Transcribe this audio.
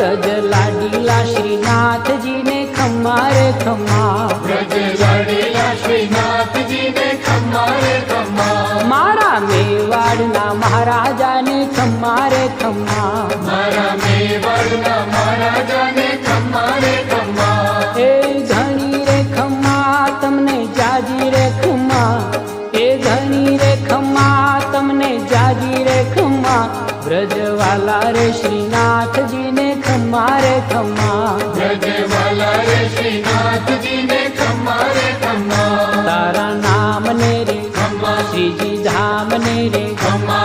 ब्रज लाडीला श्रीनाथ जी ने खम्मा रे खम्मा, ब्रज लाडीला श्रीनाथ जी ने खम्मा रे खम्मा, मारा मेवाड़ना महाराजा ने खम्मा रे खम्मा, मारा मेवाड़ना महाराजा ने खम्मा रे खम्मा, ए घणी रे खम्मा तमने जाजी रे खम्मा, ए घणी रे खम्मा तमने जाजी रे खम्मा, ब्रजवाला रे श्रीनाथ जी ने खम्मा रे खम्मा, ब्रजवाला रे श्रीनाथ जी ने खम्मा रे खम्मा, तारा नाम ने रे खम्मा, श्रीजी धाम ने रे खम्मा